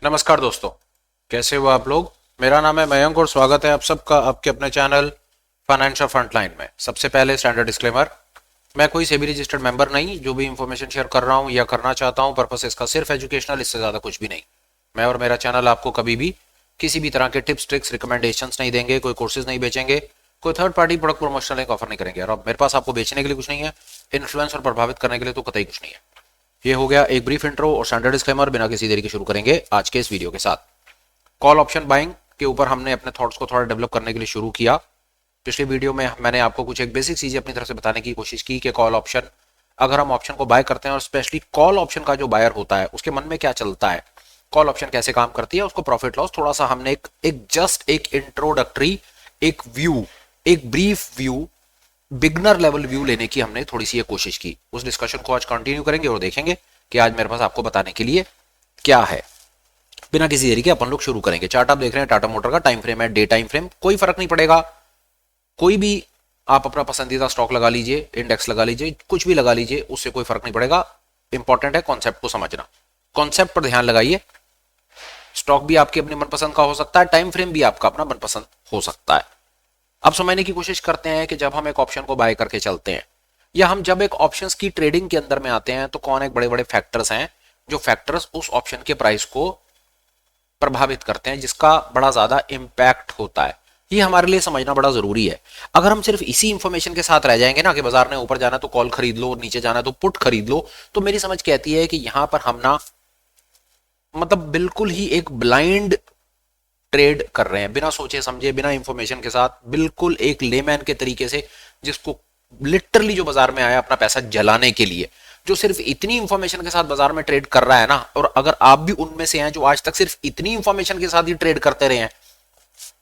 नमस्कार दोस्तों, कैसे हो आप लोग। मेरा नाम है मयंक और स्वागत है आप सबका आपके अपने चैनल फाइनेंशियल फ्रंटलाइन में। सबसे पहले स्टैंडर्ड डिस्क्लेमर, मैं कोई सेबी रजिस्टर्ड मेंबर नहीं। जो भी इंफॉर्मेशन शेयर कर रहा हूं या करना चाहता हूं, पर्पस इसका सिर्फ एजुकेशनल, इससे ज़्यादा कुछ भी नहीं। मैं और मेरा चैनल आपको कभी भी किसी भी तरह के टिप्स ट्रिक्स रिकमेंडेशंस नहीं देंगे, कोई कोर्सेज नहीं बेचेंगे, कोई third party product promotional link offer नहीं करेंगे। और मेरे पास आपको बेचने के लिए कुछ नहीं है, इन्फ्लुएंस और प्रभावित करने के लिए तो कतई कुछ नहीं है। ये हो गया एक ब्रीफ इंट्रो और स्टैंडर्ड डिस्क्लेमर। बिना किसी देरी के शुरू करेंगे आज के इस वीडियो के साथ। कॉल ऑप्शन बाइंग के ऊपर हमने अपने थॉट्स को थोड़ा डेवलप करने के लिए शुरू किया। पिछले वीडियो में मैंने आपको कुछ एक बेसिक चीजें अपनी तरफ से बताने की कोशिश की कि कॉल ऑप्शन, अगर हम ऑप्शन को बाय करते हैं और स्पेशली कॉल ऑप्शन का जो बायर होता है उसके मन में क्या चलता है, कॉल ऑप्शन कैसे काम करती है, उसको प्रॉफिट लॉस थोड़ा सा हमने एक इंट्रोडक्टरी, एक व्यू, एक brief view, beginner level view लेने की हमने थोड़ी सी ये कोशिश की। उस डिस्कशन को आज कंटिन्यू करेंगे और देखेंगे कि आज मेरे पास आपको बताने के लिए क्या है। बिना किसी देरी के अपन लोग शुरू करेंगे। चार्ट आप देख रहे हैं, टाटा मोटर का टाइम फ्रेम है, डे टाइम फ्रेम, कोई फर्क नहीं पड़ेगा। कोई भी आप अपना पसंदीदा स्टॉक लगा लीजिए, इंडेक्स लगा लीजिए, कुछ भी लगा लीजिए, उससे कोई फर्क नहीं पड़ेगा। इंपॉर्टेंट है कॉन्सेप्ट को समझना। कॉन्सेप्ट पर ध्यान लगाइए। स्टॉक भी आपके अपने मनपसंद का हो सकता है, टाइम फ्रेम भी आपका अपना मनपसंद हो सकता है। अब समझने की कोशिश करते हैं कि जब हम एक ऑप्शन को बाय करके चलते हैं या हम जब एक ऑप्शंस की ट्रेडिंग के अंदर में आते हैं तो कौन एक बड़े बड़े फैक्टर्स हैं जो फैक्टर्स उस ऑप्शन के प्राइस को प्रभावित करते हैं, जिसका बड़ा ज्यादा इंपैक्ट होता है। ये हमारे लिए समझना बड़ा जरूरी है। अगर हम सिर्फ इसी इंफॉर्मेशन के साथ रह जाएंगे ना कि बाजार ने ऊपर जाना तो कॉल खरीद लो और नीचे जाना तो पुट खरीद लो, तो मेरी समझ कहती है कि यहां पर हम ना मतलब बिल्कुल ही एक ब्लाइंड ट्रेड कर रहे हैं, बिना सोचे समझे, बिना इंफॉर्मेशन के साथ, बिल्कुल एक लेमैन के तरीके से, जिसको लिटरली जो बाजार में आया अपना पैसा जलाने के लिए, जो सिर्फ इतनी इंफॉर्मेशन के साथ बाजार में ट्रेड कर रहा है ना। और अगर आप भी उनमें से हैं जो आज तक सिर्फ इतनी इंफॉर्मेशन के साथ ही ट्रेड करते रहे हैं,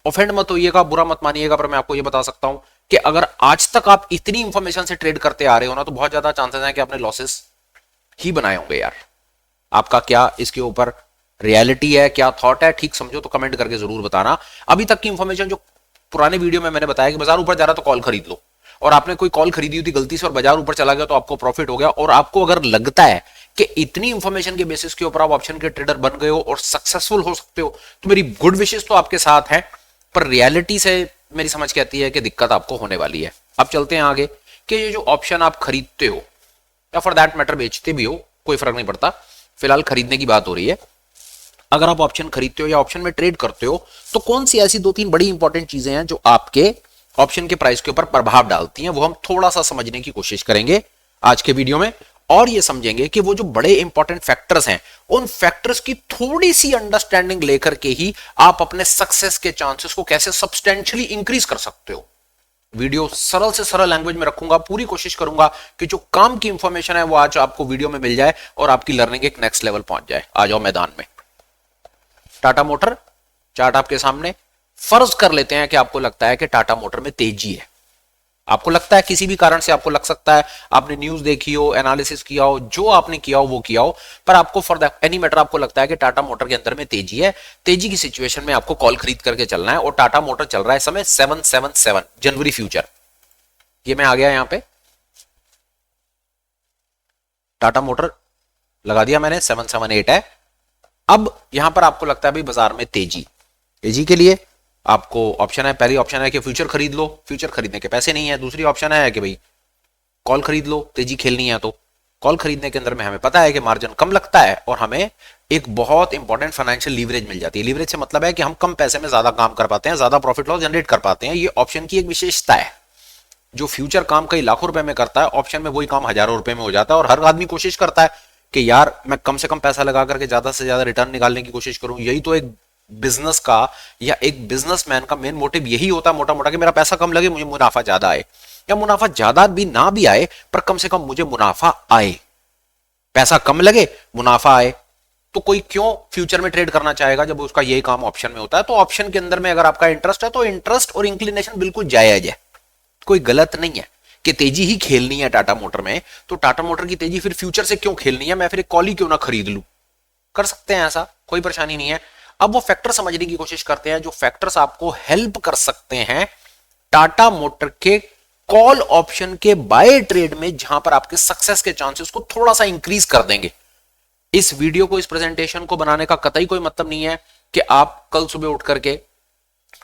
ऑफेंड मत होइएगा, बुरा मत मानिएगा, पर मैं आपको यह बता सकता हूं कि अगर आज तक आप इतनी इंफॉर्मेशन से ट्रेड करते आ रहे हो ना, तो बहुत ज्यादा चांसेस हैं कि आपने लॉसेस ही बनाए होंगे यार। आपका क्या इसके ऊपर रियलिटी है, क्या थॉट है, ठीक समझो तो कमेंट करके जरूर बताना। अभी तक की इंफॉर्मेशन जो पुराने वीडियो में मैंने बताया कि बाजार ऊपर जा रहा तो कॉल खरीद लो, और आपने कोई कॉल खरीदी हुई थी गलती से और बाजार ऊपर चला गया तो आपको प्रॉफिट हो गया, और आपको अगर लगता है कि इतनी इंफॉर्मेशन के बेसिस के ऊपर आप ऑप्शन के ट्रेडर बन गए हो और सक्सेसफुल हो सकते हो, तो मेरी गुड विशेष तो आपके साथ है, पर रियलिटी से मेरी समझ कहती है कि दिक्कत आपको होने वाली है। अब चलते हैं आगे कि ये जो ऑप्शन आप खरीदते हो या फॉर दैट मैटर बेचते भी हो, कोई फर्क नहीं पड़ता, फिलहाल खरीदने की बात हो रही है। अगर आप ऑप्शन खरीदते हो या ऑप्शन में ट्रेड करते हो तो कौन सी ऐसी दो तीन बड़ी इंपॉर्टेंट चीजें हैं जो आपके ऑप्शन के प्राइस के ऊपर प्रभाव डालती हैं, वो हम थोड़ा सा समझने की कोशिश करेंगे आज के वीडियो में। और ये समझेंगे कि वो जो बड़े इंपॉर्टेंट फैक्टर्स हैं, उन फैक्टर्स की थोड़ी सी अंडरस्टैंडिंग लेकर के ही आप अपने सक्सेस के चांसेस को कैसे सब्सटेंशियली इंक्रीज कर सकते हो। वीडियो सरल से सरल लैंग्वेज में रखूंगा, पूरी कोशिश करूंगा कि जो काम की इंफॉर्मेशन है वो आज आपको वीडियो में मिल जाए और आपकी लर्निंग एक नेक्स्ट लेवल पहुंच जाए। आ जाओ मैदान में। टाटा मोटर चार्ट आपके सामने। फर्ज कर लेते हैं कि आपको लगता है कि टाटा मोटर में तेजी है। आपको लगता है, किसी भी कारण से आपको लग सकता है, आपने न्यूज देखी हो, एनालिसिस किया हो, जो आपने किया हो वो किया हो, पर आपको फॉर दैट एनी मैटर आपको लगता है कि टाटा मोटर के अंदर में तेजी है। तेजी की सिचुएशन में आपको कॉल खरीद करके चलना है और टाटा मोटर चल रहा है समय 777 जनवरी फ्यूचर। ये मैं आ गया यहां पे, टाटा मोटर लगा दिया मैंने, 778 है। अब यहां पर आपको लगता है भाई बाजार में तेजी, तेजी के लिए आपको ऑप्शन है, पहली ऑप्शन है कि फ्यूचर खरीद लो, फ्यूचर खरीदने के पैसे नहीं है। दूसरी ऑप्शन है कि भाई कॉल खरीद लो, तेजी खेलनी है तो। कॉल खरीदने के अंदर में हमें पता है कि मार्जिन कम लगता है और हमें एक बहुत इंपॉर्टेंट फाइनेंशियल लीवरेज मिल जाती है। लीवरेज से मतलब है कि हम कम पैसे में ज्यादा काम कर पाते हैं, ज्यादा प्रॉफिट लॉस जनरेट कर पाते हैं। ये ऑप्शन की एक विशेषता है। जो फ्यूचर काम कई लाखों रुपए में करता है, ऑप्शन में वही काम हजारों रुपए में हो जाता है। और हर आदमी कोशिश करता है कि यार मैं कम से कम पैसा लगा करके ज्यादा से ज्यादा रिटर्न निकालने की कोशिश करूं। यही तो एक बिजनेस का या एक बिजनेसमैन का मेन मोटिव यही होता है मोटा मोटा, कि मेरा पैसा कम लगे, मुझे मुनाफा ज्यादा आए, या मुनाफा ज्यादा भी ना भी आए पर कम से कम मुझे मुनाफा आए। पैसा कम लगे, मुनाफा आए, तो कोई क्यों फ्यूचर में ट्रेड करना चाहेगा जब उसका यही काम ऑप्शन में होता है। तो ऑप्शन के अंदर में अगर आपका इंटरेस्ट है तो इंटरेस्ट और इंक्लिनेशन बिल्कुल जायज है, कोई गलत नहीं है कि तेजी ही खेलनी है टाटा मोटर में। तो टाटा मोटर की तेजी फिर फ्यूचर से क्यों खेलनी है, मैं फिर एक कॉल ही क्यों ना खरीद लूं। कर सकते हैं ऐसा, कोई परेशानी नहीं है। अब वो फैक्टर समझने की कोशिश करते हैं जो फैक्टर्स आपको हेल्प कर सकते हैं टाटा मोटर के कॉल ऑप्शन के बाय ट्रेड में, जहां पर आपके सक्सेस के चांसेस को थोड़ा सा इंक्रीज कर देंगे। इस वीडियो को, इस प्रेजेंटेशन को बनाने का कतई कोई मतलब नहीं है कि आप कल सुबह उठ करके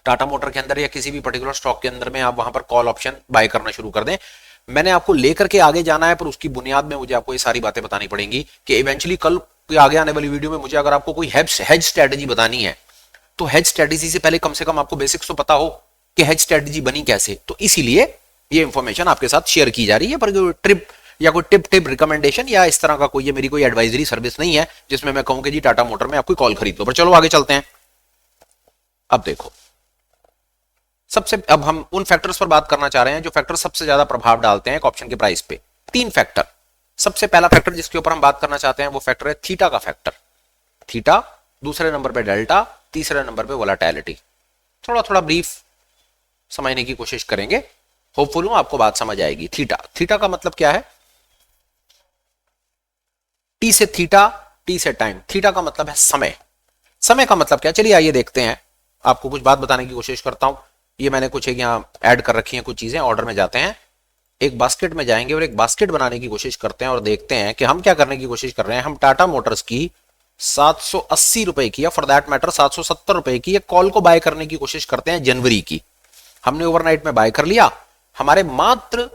टाटा मोटर के अंदर या किसी भी पर्टिकुलर स्टॉक के अंदर में आप वहां पर कॉल ऑप्शन बाय करना शुरू कर दें। मैंने आपको लेकर के आगे जाना है, पर उसकी बुनियाद में मुझे आपको ये सारी बातें बतानी पड़ेंगी कि इवेंचुअली कल आगे आने वाली वीडियो में मुझे अगर आपको कोई हेज स्ट्रेटेजी बतानी है तो हेज स्ट्रेटेजी से पहले कम से कम आपको बेसिक्स तो पता हो कि हेज स्ट्रेटेजी बनी कैसे। तो इसीलिए ये इंफॉर्मेशन आपके साथ शेयर की जा रही है, पर ट्रिप या कोई टिप रिकमेंडेशन या इस तरह का कोई, ये मेरी कोई एडवाइजरी सर्विस नहीं है जिसमें मैं कहूं कि जी टाटा मोटर में आप कोई कॉल खरीद लो। पर चलो आगे चलते हैं। अब देखो, अब हम उन फैक्टर्स पर बात करना चाह रहे हैं जो फैक्टर सबसे ज्यादा प्रभाव डालते हैं एक ऑप्शन के प्राइस पे। 3 फैक्टर। सबसे पहला फैक्टर जिसके ऊपर हम बात करना चाहते हैं वो फैक्टर है थीटा का फैक्टर। थीटा, दूसरे नंबर पे डेल्टा, तीसरे नंबर पे वोलेटिलिटी। थोड़ा थोड़ा ब्रीफ समझने की कोशिश करेंगे, होपफुली आपको बात समझ आएगी। थीटा, थीटा का मतलब क्या है? टी से थीटा, टी से टाइम। थीटा का मतलब है समय। समय का मतलब क्या? चलिए आइए देखते हैं, आपको कुछ बात बताने की कोशिश करता हूं। ये मैंने कुछ एक यहाँ ऐड कर रखी है कुछ चीजें। ऑर्डर में जाते हैं, एक बास्केट में जाएंगे और एक बास्केट बनाने की कोशिश करते हैं और देखते हैं कि हम क्या करने की कोशिश कर रहे हैं। हम टाटा मोटर्स की 780 रुपए की, या फॉर दैट मैटर 770 रुपए की एक कॉल को बाय करने की कोशिश करते हैं जनवरी की। हमने ओवरनाइट में बाय कर लिया, हमारे मात्र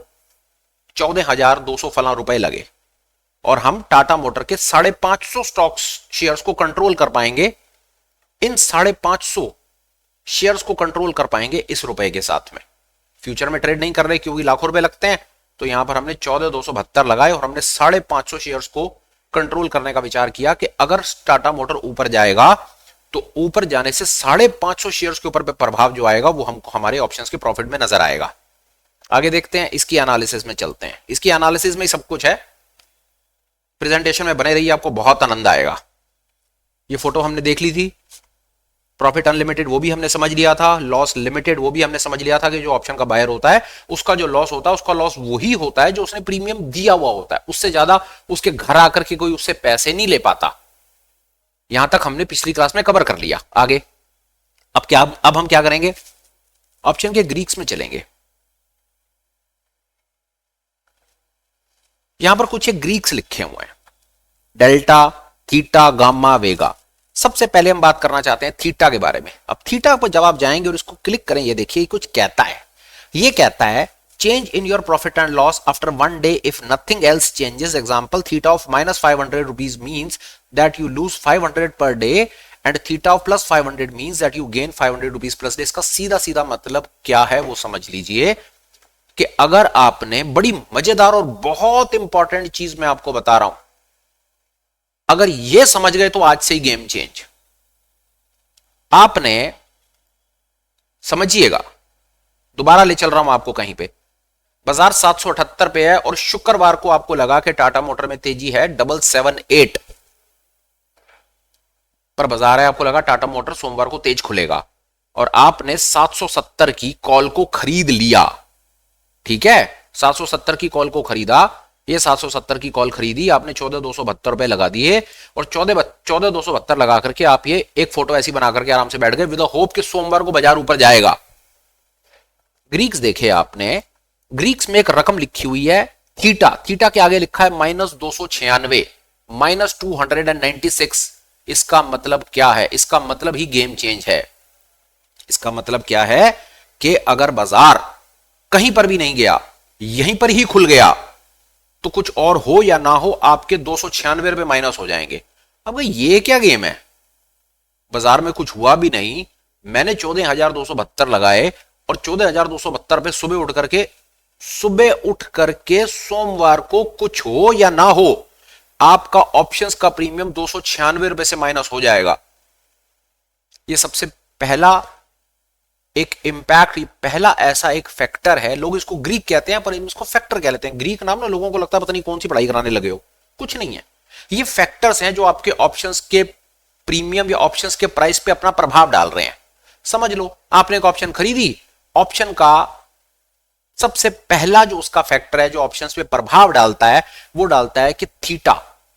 14,200 फला रुपए लगे और हम टाटा मोटर के 550 स्टॉक्स शेयर्स को कंट्रोल कर पाएंगे। इन 550 शेयर्स को कंट्रोल कर पाएंगे इस रुपए के साथ में। फ्यूचर में ट्रेड नहीं कर रहे क्योंकि लाखों रुपए लगते हैं, तो यहां पर हमने 14,272 लगाए और हमने 550 शेयर्स को कंट्रोल करने का विचार किया कि अगर टाटा मोटर ऊपर जाएगा तो ऊपर जाने से 550 शेयर्स के ऊपर प्रभाव जो आएगा वो हमको हमारे ऑप्शंस के प्रॉफिट में नजर आएगा। आगे देखते हैं, इसकी एनालिसिस में चलते हैं। इसकी एनालिसिस में सब कुछ है, प्रेजेंटेशन में बने रहिए, आपको बहुत आनंद आएगा। ये फोटो हमने देख ली थी, प्रॉफिट अनलिमिटेड वो भी हमने समझ लिया था, लॉस लिमिटेड वो भी हमने समझ लिया था कि जो ऑप्शन का बायर होता है उसका जो लॉस होता है, उसका लॉस वही होता है जो उसने प्रीमियम दिया हुआ होता है। उससे ज्यादा उसके घर आकर के कोई उससे पैसे नहीं ले पाता। यहां तक हमने पिछली क्लास में कवर कर लिया। आगे अब हम क्या करेंगे? ऑप्शन के ग्रीक्स में चलेंगे। यहां पर कुछ ग्रीक्स लिखे हुए हैं, डेल्टा, थीटा, गामा, वेगा। सबसे पहले हम बात करना चाहते हैं थीटा के बारे में। अब थीटा पर जब आप जाएंगे और इसको क्लिक करें, ये देखिए कुछ कहता है। ये कहता है change in your profit and loss after 1 day if nothing else changes. Example, theta of -500 rupees means that you lose 500 per day and theta of +500 means that you gain 500 rupees plus day. इसका सीधा सीधा मतलब क्या है वो समझ लीजिए कि अगर आपने, बड़ी मजेदार और बहुत इंपॉर्टेंट चीज मैं आपको बता रहा हूं, अगर ये समझ गए तो आज से ही गेम चेंज। आपने, समझिएगा, दोबारा ले चल रहा हूं आपको कहीं पे। बाजार 778 पे है और शुक्रवार को आपको लगा कि टाटा मोटर में तेजी है 778 पर बाजार है, आपको लगा टाटा मोटर सोमवार को तेज खुलेगा और आपने 770 की कॉल को खरीद लिया। ठीक है, 770 की कॉल को खरीदा, ये 770 की कॉल खरीदी आपने, 14,272 रुपए लगा दिए और 14,272 लगा करके आप ये एक फोटो ऐसी बना करके आराम से बैठ गए विद होप कि सोमवार को बाजार ऊपर जाएगा। ग्रीक्स देखे आपने, ग्रीक्स में एक रकम लिखी हुई है थीटा। थीटा के आगे लिखा है -296, -296। इसका मतलब क्या है? इसका मतलब ही गेम चेंज है। इसका मतलब क्या है कि अगर बाजार कहीं पर भी नहीं गया, यहीं पर ही खुल गया, तो कुछ और हो या ना हो आपके 296 रुपए माइनस हो जाएंगे। अब ये क्या गेम है? बाजार में कुछ हुआ भी नहीं, मैंने 14,272 लगाए और 14,272 पे सुबह उठ करके सोमवार को कुछ हो या ना हो, आपका ऑप्शंस का प्रीमियम 296 रुपए से माइनस हो जाएगा। ये सबसे पहला एक इंपैक्ट, पहला ऐसा एक फैक्टर है। लोग इसको ग्रीक कहते हैं पर इसको फैक्टर कह लेते हैं। ग्रीक नाम ना लोगों को लगता है पता नहीं कौन सी पढ़ाई कराने लगे हो, कुछ नहीं है। ये फैक्टर्स हैं जो आपके ऑप्शंस के प्रीमियम या ऑप्शंस के प्राइस पे अपना प्रभाव डाल रहे हैं। समझ लो, आपने एक ऑप्शन खरीदी, ऑप्शन का सबसे पहला जो उसका फैक्टर है जो ऑप्शंस पे प्रभाव डालता है वो डालता है कि थीटा।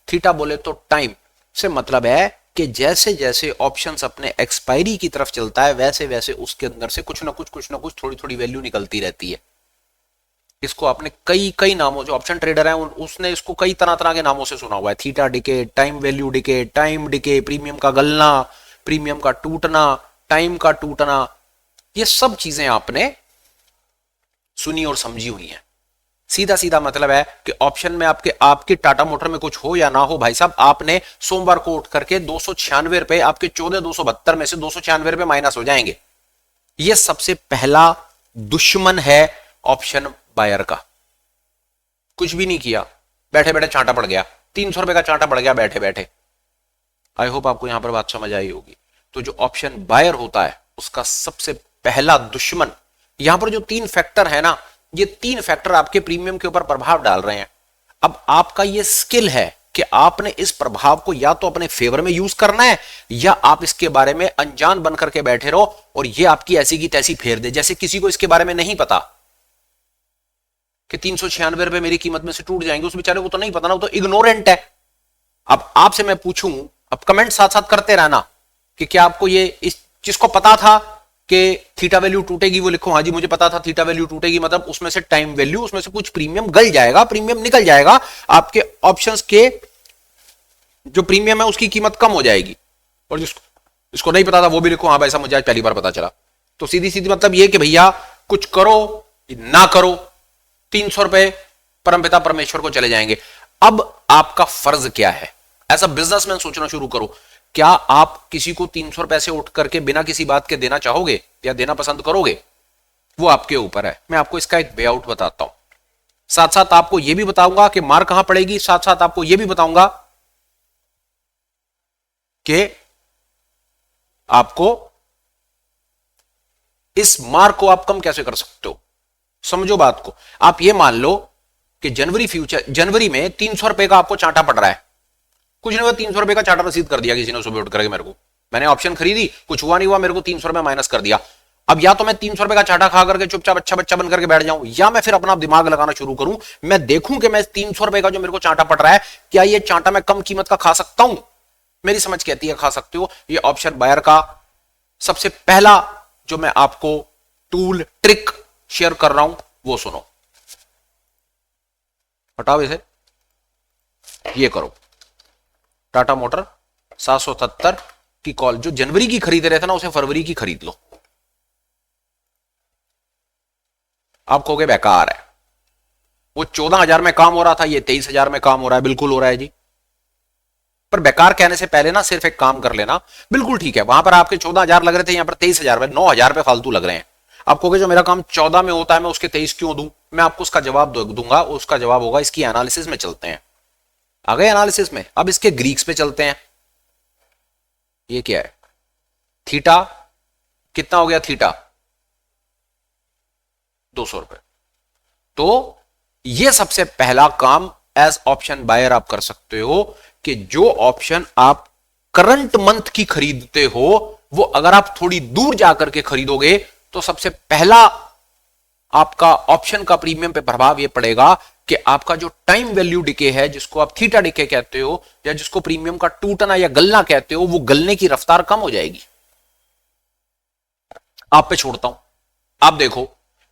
थीटा बोले तो टाइम से मतलब है कि जैसे जैसे ऑप्शंस अपने एक्सपायरी की तरफ चलता है वैसे वैसे उसके अंदर से कुछ ना कुछ थोड़ी थोड़ी वैल्यू निकलती रहती है। इसको आपने कई कई नामों, जो ऑप्शन ट्रेडर है उसने इसको कई तरह तरह के नामों से सुना हुआ है। Theta decay, time value decay, time decay, premium का गलना, प्रीमियम का टूटना, टाइम का टूटना, ये सब चीजें आपने सुनी और समझी हुई हैं। सीधा सीधा मतलब है कि ऑप्शन में आपके आपके टाटा मोटर में कुछ हो या ना हो भाई साहब, आपने सोमवार को उठ करके 296 रुपए आपके 14,272 में से 296 रुपए माइनस हो जाएंगे। यह सबसे पहला दुश्मन है ऑप्शन बायर का। कुछ भी नहीं किया, बैठे बैठे चांटा पड़ गया, 300 रुपए का चांटा पड़ गया बैठे बैठे। आई होप आपको यहां पर बात समझ आई होगी। तो जो ऑप्शन बायर होता है उसका सबसे पहला दुश्मन, यहां पर जो 3 फैक्टर है ना, ये 3 फैक्टर आपके प्रीमियम के ऊपर प्रभाव डाल रहे हैं। अब आपका ये स्किल है कि आपने इस प्रभाव को या तो अपने फेवर में यूज करना है, या आप इसके बारे में अनजान बन करके बैठे रहो और ये आपकी ऐसी की तैसी फेर दे। जैसे किसी को इसके बारे में नहीं पता कि 396 रुपए मेरी कीमत में से टूट जाएंगे, उस बेचारे को तो नहीं पता ना, वो तो इग्नोरेंट है। अब आपसे मैं पूछूं, अब कमेंट साथ साथ करते रहना कि क्या आपको ये इस चीज को पता था कि थीटा वैल्यू टूटेगी, वो लिखो हाँ जी मुझे पता था थीटा वैल्यू टूटेगी, मतलब उसमें से टाइम वैल्यू, उसमें से कुछ प्रीमियम गल जाएगा, प्रीमियम निकल जाएगा, आपके ऑप्शंस के जो प्रीमियम है उसकी कीमत कम हो जाएगी। और जिसको नहीं पता था वो भी लिखो हाँ भाई साहब मुझे आज पहली बार पता चला। तो सीधी सीधी मतलब ये कि भैया कुछ करो ना करो 300 रुपए परमपिता परमेश्वर को चले जाएंगे। अब आपका फर्ज क्या है? एज अ बिजनेसमैन सोचना शुरू करो, क्या आप किसी को 300 रुपए से उठ करके बिना किसी बात के देना चाहोगे या देना पसंद करोगे? वो आपके ऊपर है। मैं आपको इसका एक वे आउट बताता हूं, साथ साथ आपको यह भी बताऊंगा कि मार कहां पड़ेगी, साथ साथ आपको यह भी बताऊंगा कि आपको इस मार को आप कम कैसे कर सकते हो। समझो बात को, आप ये मान लो कि जनवरी में 300 रुपए का आपको चांटा पड़ रहा है, कुछ नहीं हुआ, 300 रुपए का चार्टर रसीद कर दिया किसी ने सुबह उठ करके मेरे को, मैंने ऑप्शन खरीदी, कुछ हुआ नहीं हुआ, मेरे को 300 रुपए माइनस कर दिया। अब या तो मैं 300 रुपए का चाटा खा करके चुपचाप अच्छा बच्चा बन करके बैठ जाऊं, या मैं फिर अपना दिमाग लगाना शुरू करूं, मैं देखूं कि मैं 300 रुपए का जो मेरे को चांटा पड़ रहा है, क्या ये चांटा मैं कम कीमत का खा सकता हूं? मेरी समझ कहती है खा सकते हो। ये ऑप्शन बायर का सबसे पहला जो मैं आपको टूल ट्रिक शेयर कर रहा हूं वो सुनो। हटाओ इसे, ये करो, टाटा मोटर 777 की कॉल, जो जनवरी की खरीद रहे थे ना उसे फरवरी की खरीद लो। आप कहोगे बेकार है, वो 14,000 में काम हो रहा था, ये 23,000 में काम हो रहा है। बिल्कुल हो रहा है जी, पर बेकार कहने से पहले ना सिर्फ एक काम कर लेना। बिल्कुल ठीक है, वहां पर आपके 14,000 लग रहे थे, यहां पर 23,000 में 9,000 पे फालतू लग रहे हैं। आप कहोगे जो मेरा काम 14 में होता है मैं उसके 23 क्यों दूं? मैं आपको उसका जवाब दूंगा। उसका जवाब होगा, इसकी एनालिसिस में चलते हैं। आ गए एनालिसिस में? अब इसके ग्रीक्स पे चलते हैं। ये क्या है? थीटा कितना हो गया? थीटा 200 रुपए। तो ये सबसे पहला काम एज ऑप्शन बायर आप कर सकते हो कि जो ऑप्शन आप करंट मंथ की खरीदते हो वो अगर आप थोड़ी दूर जाकर के खरीदोगे तो सबसे पहला आपका ऑप्शन का प्रीमियम पे प्रभाव यह पड़ेगा कि आपका जो टाइम वैल्यू डिके है, जिसको आप थीटा डिके कहते हो या जिसको प्रीमियम का टूटना या गलना कहते हो, वो गलने की रफ्तार कम हो जाएगी। आप पे छोड़ता हूं, आप देखो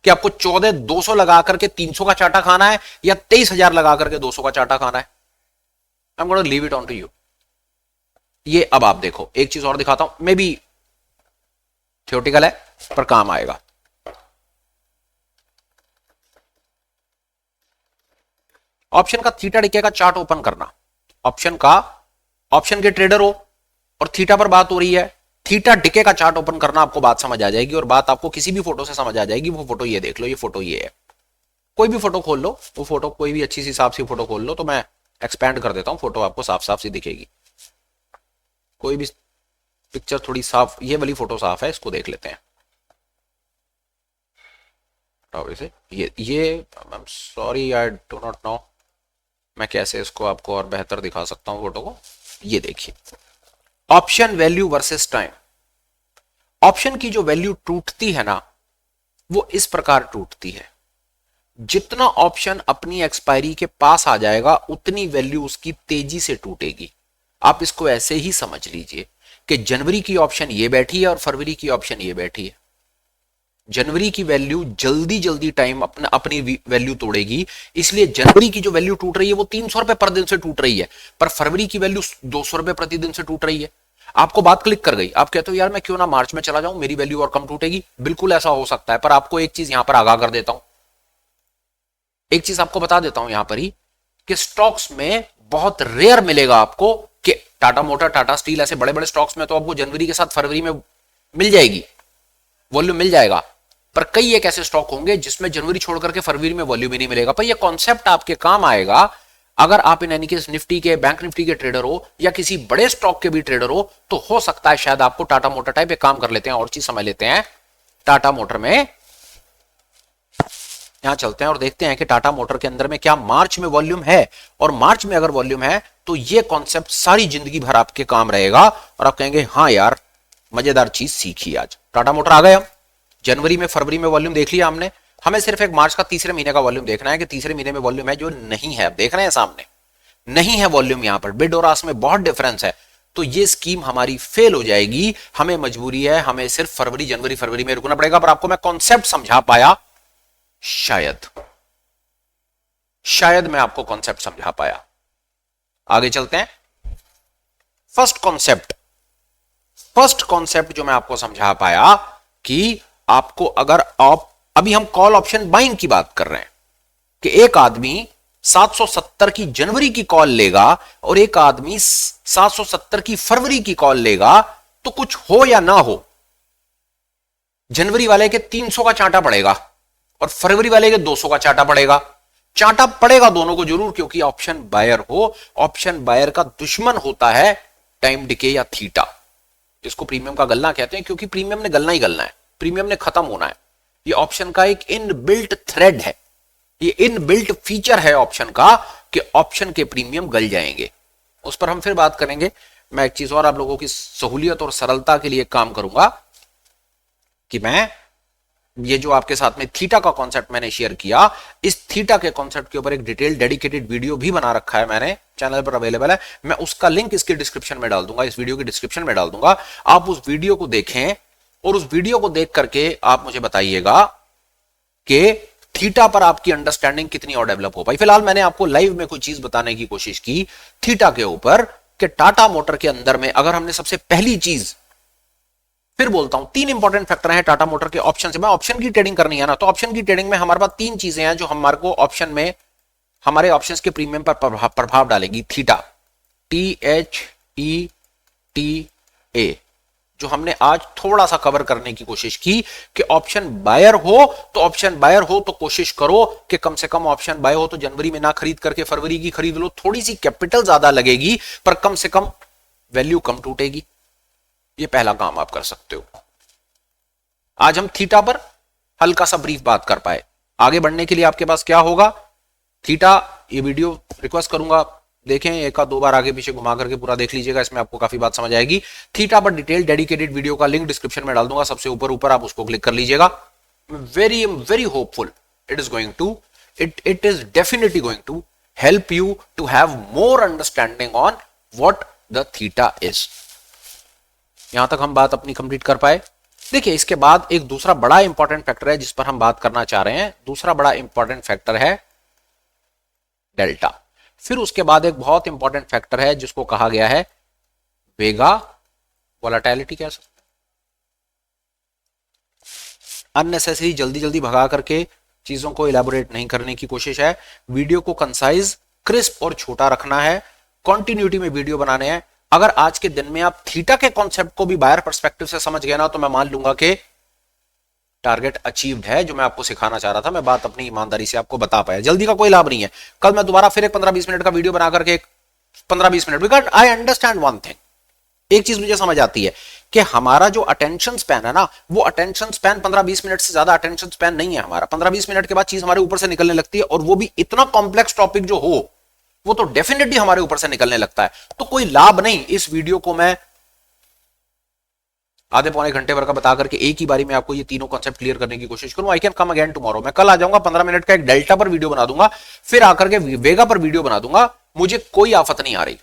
कि आपको 14,200 लगा करके 300 का चाटा खाना है या 23,000 लगा करके 200 का चाटा खाना है। I am going to leave it on to you. ये अब आप देखो, एक चीज और दिखाता हूं, मे बी थ्योरेटिकल है पर काम आएगा। ऑप्शन का थीटा डिके का चार्ट ओपन करना, ऑप्शन के ट्रेडर हो और थीटा पर बात हो रही है, थीटा डिके का चार्ट ओपन करना, आपको बात समझ आ जाएगी और बात आपको किसी भी फोटो से समझ आ जाएगी। वो फोटो ये देख लो, ये फोटो ये है, कोई भी फोटो खोल लो, वो फोटो कोई भी अच्छी सी साफ सी फोटो खोल लो, तो मैं एक्सपैंड कर देता हूं, फोटो आपको साफ साफ सी दिखेगी। कोई भी पिक्चर थोड़ी साफ, ये वाली फोटो साफ है, इसको देख लेते हैं। इसे ये I am sorry, I do not know मैं कैसे इसको आपको और बेहतर दिखा सकता हूं फोटो को। ये देखिए, option value versus time. Option की जो वैल्यू टूटती है ना, वो इस प्रकार टूटती है, जितना ऑप्शन अपनी एक्सपायरी के पास आ जाएगा उतनी वैल्यू उसकी तेजी से टूटेगी। आप इसको ऐसे ही समझ लीजिए कि जनवरी की ऑप्शन ये बैठी है और फरवरी की ऑप्शन ये बैठी है। जनवरी की वैल्यू जल्दी जल्दी टाइम अपनी वैल्यू तोड़ेगी, इसलिए जनवरी की जो वैल्यू टूट रही है वो 300 रुपए पर दिन से टूट रही है, पर फरवरी की वैल्यू 200 रुपए प्रतिदिन से टूट रही है। आपको बात क्लिक कर गई, आप कहते हो यार मैं क्यों ना मार्च में चला जाऊं, मेरी वैल्यू और कम टूटेगी। बिल्कुल ऐसा हो सकता है, पर आपको एक चीज यहां पर आगाह कर देता हूं, एक चीज आपको बता देता हूं यहां पर ही, कि स्टॉक्स में बहुत रेयर मिलेगा आपको कि टाटा मोटर, टाटा स्टील, ऐसे बड़े बड़े स्टॉक्स में तो आपको जनवरी के साथ फरवरी में मिल जाएगी, वॉल्यूम मिल जाएगा, पर कई एक ऐसे स्टॉक होंगे जिसमें जनवरी छोड़ करके फरवरी में वॉल्यूम ही नहीं मिलेगा। पर ये कॉन्सेप्ट आपके काम आएगा अगर आप इन एनी केस निफ्टी के, बैंक निफ्टी के ट्रेडर हो या किसी बड़े स्टॉक के भी ट्रेडर हो, तो हो सकता है शायद आपको टाटा मोटर टाइप एक काम कर लेते हैं और चीज समझ लेते हैं। टाटा मोटर में यहां चलते हैं और देखते हैं कि टाटा मोटर के अंदर में क्या मार्च में वॉल्यूम है, और मार्च में अगर वॉल्यूम है तो ये कॉन्सेप्ट सारी जिंदगी भर आपके काम रहेगा और आप कहेंगे हाँ यार मजेदार चीज सीखी आज। टाटा मोटर आ गए हम, जनवरी में फरवरी में वॉल्यूम देख लिया हमने, हमें सिर्फ एक मार्च का तीसरे महीने का वॉल्यूम देखना है कि तीसरे महीने में वॉल्यूम है जो नहीं है, आप देख रहे हैं सामने नहीं है वॉल्यूम, यहां पर बिड और आस्क में बहुत डिफरेंस है, तो ये स्कीम हमारी फेल हो जाएगी। हमें मजबूरी है, हमें सिर्फ फरवरी, जनवरी फरवरी में रुकना पड़ेगा। पर आपको मैं कॉन्सेप्ट समझा पाया, शायद शायद मैं आपको कॉन्सेप्ट समझा पाया। आगे चलते हैं। फर्स्ट कॉन्सेप्ट जो मैं आपको समझा पाया कि आपको अगर आप, अभी हम कॉल ऑप्शन बाइंग की बात कर रहे हैं कि एक आदमी 770 की जनवरी की कॉल लेगा और एक आदमी 770 की फरवरी की कॉल लेगा, तो कुछ हो या ना हो, जनवरी वाले के 300 का चांटा पड़ेगा और फरवरी वाले के 200 का चांटा पड़ेगा। चांटा पड़ेगा दोनों को जरूर, क्योंकि ऑप्शन बायर हो, ऑप्शन बायर का दुश्मन होता है टाइम डिके या थीटा, जिसको प्रीमियम का गलना कहते हैं, क्योंकि प्रीमियम ने गलना ही गलना है, प्रीमियम ने खत्म होना है। ये ऑप्शन का एक इनबिल्ट थ्रेड है, ये इनबिल्ट फीचर है ऑप्शन का कि ऑप्शन के प्रीमियम गल जाएंगे। उस पर हम फिर बात करेंगे। मैं एक चीज और आप लोगों की सहूलियत और सरलता के लिए काम करूंगा कि मैं ये जो आपके साथ में थीटा का कॉन्सेप्ट मैंने शेयर किया, इस थीटा के कॉन्सेप्ट के ऊपर एक डिटेल डेडिकेटेड वीडियो भी बना रखा है मैंने, चैनल पर अवेलेबल है। मैं उसका लिंक इसके डिस्क्रिप्शन में डाल दूंगा, इस वीडियो के डिस्क्रिप्शन में डाल दूंगा। आप उस वीडियो को देखें और उस वीडियो को देख करके आप मुझे बताइएगा कि थीटा पर आपकी अंडरस्टैंडिंग कितनी और डेवलप हो पाई। फिलहाल मैंने आपको लाइव में कोई चीज बताने की कोशिश की थीटा के ऊपर कि टाटा मोटर के अंदर में अगर हमने सबसे पहली चीज, फिर बोलता हूं, 3 इंपॉर्टेंट फैक्टर हैं टाटा मोटर के ऑप्शन से। मैं ऑप्शन की ट्रेडिंग करनी है ना, तो ऑप्शन की ट्रेडिंग में हमारे पास 3 चीजें हैं जो हमारे को ऑप्शन में, हमारे ऑप्शंस के प्रीमियम पर प्रभाव डालेगी। थीटा, THETA, जो हमने आज थोड़ा सा कवर करने की कोशिश की कि ऑप्शन बायर हो तो कोशिश करो कि कम से कम ऑप्शन बाय हो तो जनवरी में ना खरीद करके फरवरी की खरीद लो। थोड़ी सी कैपिटल ज्यादा लगेगी पर कम से कम वैल्यू कम टूटेगी। ये पहला काम आप कर सकते हो। आज हम थीटा पर हल्का सा ब्रीफ बात कर पाए। आगे बढ़ने के लिए आपके पास क्या होगा, थीटा, ये वीडियो रिक्वेस्ट करूंगा देखें, एक आध 2 बार आगे पीछे घुमा करके पूरा देख लीजिएगा, इसमें आपको काफी बात समझ आएगी। थीटा पर डिटेल डेडिकेटेड वीडियो का लिंक डिस्क्रिप्शन में डाल दूंगा, सबसे ऊपर आप उसको क्लिक कर लीजिएगा। Very hopeful it is definitely going to help you to have more understanding on what the theta is. यहां तक हम बात अपनी कंप्लीट कर पाए। देखिए, इसके बाद एक दूसरा बड़ा इंपॉर्टेंट फैक्टर है जिस पर हम बात करना चाह रहे हैं। दूसरा बड़ा इंपॉर्टेंट फैक्टर है डेल्टा। फिर उसके बाद एक बहुत इंपॉर्टेंट फैक्टर है जिसको कहा गया है वेगा, वोलेटिलिटी कह सकते हैं। अननेसेसरी जल्दी भगा करके चीजों को इलेबोरेट नहीं करने की कोशिश है। वीडियो को कंसाइज, क्रिस्प और छोटा रखना है। कॉन्टिन्यूटी में वीडियो बनाने हैं। अगर आज के दिन में आप थीटा के कॉन्सेप्ट को भी बायर पर्सपेक्टिव से समझ गए ना, तो मैं मान लूंगा कि टारगेट अचीव्ड है। जो मैं आपको सिखाना चाह रहा था, मैं बात अपनी ईमानदारी से आपको बता पाया। जल्दी का कोई लाभ नहीं है। कल मैं दोबारा फिर एक 15-20 मिनट का वीडियो बना करके 15-20 minute, because I understand one thing, एक चीज मुझे समझ आती है कि हमारा जो अटेंशन स्पैन है ना, वो अटेंशन स्पैन 15-20 मिनट से ज्यादा अटेंशन स्पैन नहीं है हमारा। 15-20 मिनट के बाद चीज हमारे ऊपर से निकलने लगती है, और वो भी इतना कॉम्प्लेक्स टॉपिक जो हो, वो तो डेफिनेटली हमारे ऊपर से निकलने लगता है। तो कोई लाभ नहीं इस वीडियो को मैं आधे पौने घंटे भर का बता करके एक ही बारी में आपको ये तीनों कॉन्सेप्ट क्लियर करने की कोशिश करूं। I can come again tomorrow. मैं कल आ जाऊंगा, 15 मिनट का एक डेल्टा पर वीडियो बना दूंगा, फिर आकर के वेगा पर वीडियो बना दूंगा। मुझे कोई आफत नहीं आ रही।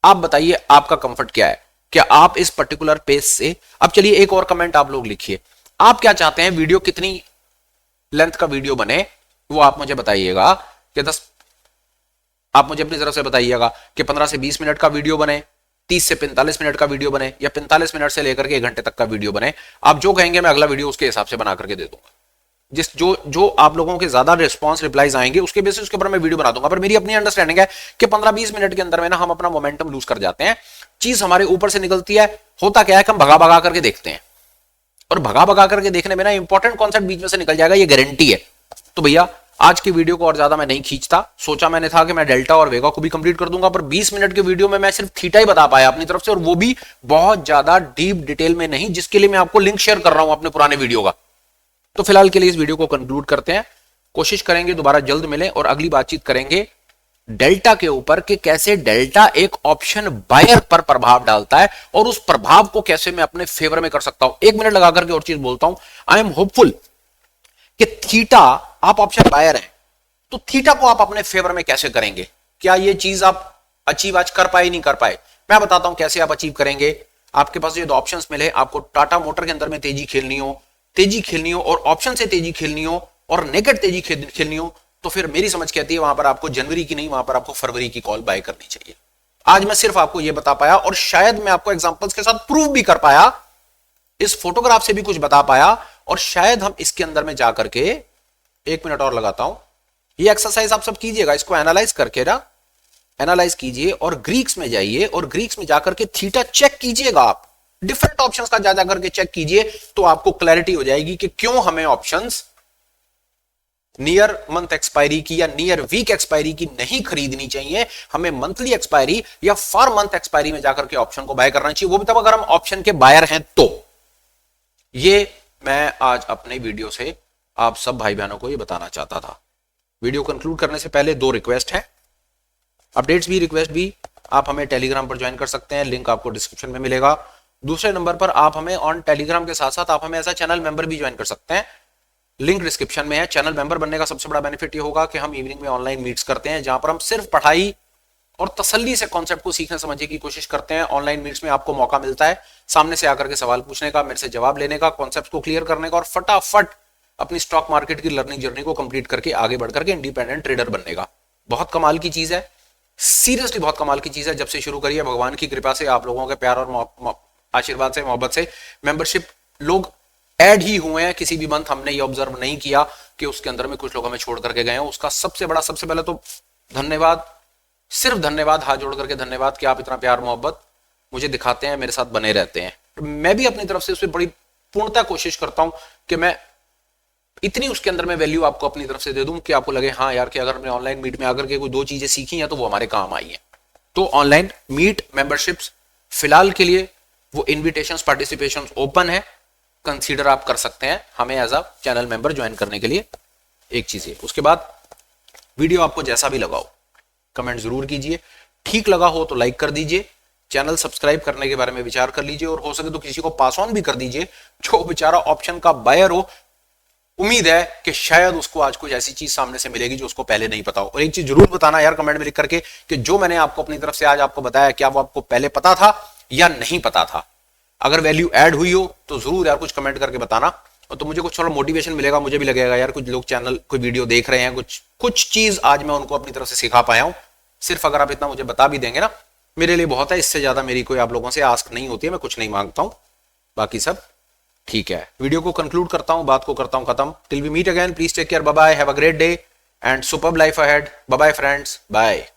आप बताइए आपका कंफर्ट क्या है? क्या आप इस पर्टिकुलर पेज से, अब चलिए एक और कमेंट आप लोग लिखिए, आप क्या चाहते हैं, वीडियो कितनी लेंथ का वीडियो बने वो आप मुझे बताइएगा कि 10, आप मुझे अपनी तरफ से बताइएगा कि 15 से 20 मिनट का वीडियो बने, 30 से 45 मिनट का वीडियो बने, या 45 मिनट से लेकर के 1 घंटे तक का वीडियो बने। आप जो कहेंगे मैं अगला वीडियो उसके हिसाब से बना करके दे दूंगा। जिस जो जो आप लोगों के ज्यादा रिस्पांस रिप्लाईज आएंगे उसके बेसिस उसके ऊपर मैं वीडियो बना दूंगा। पर मेरी अपनी अंडरस्टैंडिंग है कि 15-20 मिनट के अंदर में ना हम अपना मोमेंटम लूज कर जाते हैं, चीज हमारे ऊपर से निकलती है। होता क्या है कि हम भगा भगा करके देखते हैं, और भगा भगा करके देखने में ना इंपॉर्टेंट कॉन्सेप्ट बीच में से निकल जाएगा, ये गारंटी है। तो भैया आज की वीडियो को और ज्यादा मैं नहीं खींचता, सोचा मैंने था कि मैं डेल्टा और वेगा को भी कंप्लीट कर दूंगा, पर 20 मिनट के वीडियो में मैं सिर्फ थीटा ही बता पाया अपनी तरफ से, और वो भी बहुत ज्यादा डीप डिटेल में नहीं, जिसके लिए मैं आपको लिंक शेयर कर रहा हूं अपने पुराने वीडियो का। तो फिलहाल के लिए इस वीडियो को कंक्लूड करते हैं, कोशिश करेंगे दोबारा जल्द मिले और अगली बातचीत करेंगे डेल्टा के ऊपर कि कैसे डेल्टा एक ऑप्शन बायर पर प्रभाव डालता है और उस प्रभाव को कैसे मैं अपने फेवर में कर सकता हूं। 1 मिनट लगा करके और चीज बोलता हूं, आई एम होपफुल कि थीटा आप ऑप्शन बायर हैं, तो थीटा को आप अपने फेवर में कैसे करेंगे, क्या ये चीज आप अचीव आज कर पाए नहीं कर पाए, मैं बताता हूं कैसे आप अचीव करेंगे। आपके पास ये 2 ऑप्शंस मिले, आपको टाटा मोटर के अंदर में तेजी खेलनी हो और ऑप्शन से तेजी खेलनी हो और नेगेट तेजी खेलनी हो, तो फिर मेरी समझ कहती है वहां पर आपको जनवरी की नहीं, वहां पर आपको फरवरी की कॉल बाय करनी चाहिए। आज मैं सिर्फ आपको यह बता पाया और शायद मैं आपको एग्जांपल्स के साथ प्रूव भी कर पाया, इस फोटोग्राफ से भी कुछ बता पाया, और शायद हम इसके अंदर में जाकर के 1 मिनट और लगाता हूं। ये एक्सरसाइज आप सब कीजिएगा, इसको एनालाइज करके ना एनालाइज कीजिए और ग्रीक्स में जाइए और ग्रीक्स में जाकर के थीटा चेक कीजिएगा। आप डिफरेंट ऑप्शंस का जा जाकर के चेक कीजिए तो आपको क्लैरिटी हो जाएगी कि क्यों हमें ऑप्शंस नियर मंथ एक्सपायरी की या नियर वीक एक्सपायरी की नहीं खरीदनी चाहिए, हमें मंथली एक्सपायरी या फॉर मंथ एक्सपायरी में जाकर के ऑप्शन को बाय करना चाहिए, वो भी तब अगर हम ऑप्शन के बायर हैं तो। ये मैं आज अपने वीडियो से आप सब भाई बहनों को ये बताना चाहता था। वीडियो कंक्लूड करने से पहले 2 रिक्वेस्ट हैं, अपडेट्स भी रिक्वेस्ट भी। आप हमें टेलीग्राम पर ज्वाइन कर सकते हैं, लिंक आपको डिस्क्रिप्शन में मिलेगा। दूसरे नंबर पर आप हमें ऑन टेलीग्राम के साथ साथ आप हमें ऐसा चैनल मेंबर भी ज्वाइन कर सकते हैं, लिंक डिस्क्रिप्शन में है। चैनल मेंबर बनने का सबसे बड़ा बेनिफिट ये होगा कि हम इवनिंग में ऑनलाइन मीट्स करते हैं, जहां पर हम सिर्फ पढ़ाई और तसल्ली से कॉन्सेप्ट को सीखने समझने की कोशिश करते हैं। ऑनलाइन मीट्स में आपको मौका मिलता है सामने से आकर के सवाल पूछने का, मेरे से जवाब लेने का, कॉन्सेप्ट को क्लियर करने का और फटाफट अपनी स्टॉक मार्केट की लर्निंग जर्नी को कंप्लीट करके आगे बढ़ करके इंडिपेंडेंट ट्रेडर बनने का। बहुत कमाल की चीज है, सीरियसली बहुत कमाल की चीज है। जब से शुरू करी है भगवान की कृपा से, आप लोगों के प्यार और आशीर्वाद से, मोहब्बत से मेंबरशिप लोग ऐड ही हुए हैं। किसी भी मंथ हमने ये ऑब्जर्व नहीं किया कि उसके अंदर में कुछ लोग हमें छोड़ करके गए हैं। उसका सबसे पहले तो धन्यवाद, सिर्फ धन्यवाद, हाथ जोड़ करके धन्यवाद कि आप इतना प्यार मोहब्बत मुझे दिखाते हैं, मेरे साथ बने रहते हैं। मैं भी अपनी तरफ से उसमें बड़ी पूर्णतः कोशिश करता हूं कि मैं इतनी उसके अंदर में वैल्यू आपको अपनी तरफ से दे दूं कि आपको लगे हाँ यार कि अगर हमने ऑनलाइन मीट में आकर के कोई 2 चीजें सीखी हैं तो वो हमारे काम आई हैं। तो ऑनलाइन मीट मेंबरशिप्स फिलहाल के लिए वो इन्विटेशंस, पार्टिसिपेशंस ओपन है, कंसीडर आप कर सकते हैं हमें as a channel member join करने के लिए। एक चीज है, उसके बाद वीडियो आपको जैसा भी लगा हो कमेंट जरूर कीजिए, ठीक लगा हो तो लाइक कर दीजिए, चैनल सब्सक्राइब करने के बारे में विचार कर लीजिए और हो सके तो किसी को पास ऑन भी कर दीजिए जो बेचारा ऑप्शन का बायर हो। उम्मीद है कि शायद उसको आज कुछ ऐसी चीज सामने से मिलेगी जो उसको पहले नहीं पता हो। और एक चीज जरूर बताना यार कमेंट में लिख करके कि जो मैंने आपको अपनी तरफ से आज आपको बताया क्या वो आपको पहले पता था या नहीं पता था। अगर वैल्यू ऐड हुई हो तो जरूर यार कुछ कमेंट करके बताना, और तो मुझे कुछ थोड़ा मोटिवेशन मिलेगा, मुझे भी लगेगा यार कुछ लोग चैनल कोई वीडियो देख रहे हैं, कुछ चीज आज मैं उनको अपनी तरफ से सिखा पाया हूं। सिर्फ अगर आप इतना मुझे बता भी देंगे ना मेरे लिए बहुत है, इससे ज्यादा मेरी कोई आप लोगों से आस्क नहीं होती है, मैं कुछ नहीं मांगता हूं, बाकी सब ठीक है। वीडियो को कंक्लूड करता हूं, बात को करता हूं खत्म। Till we meet again, please take care, bye bye, have a great day and superb life ahead. Bye bye friends, bye.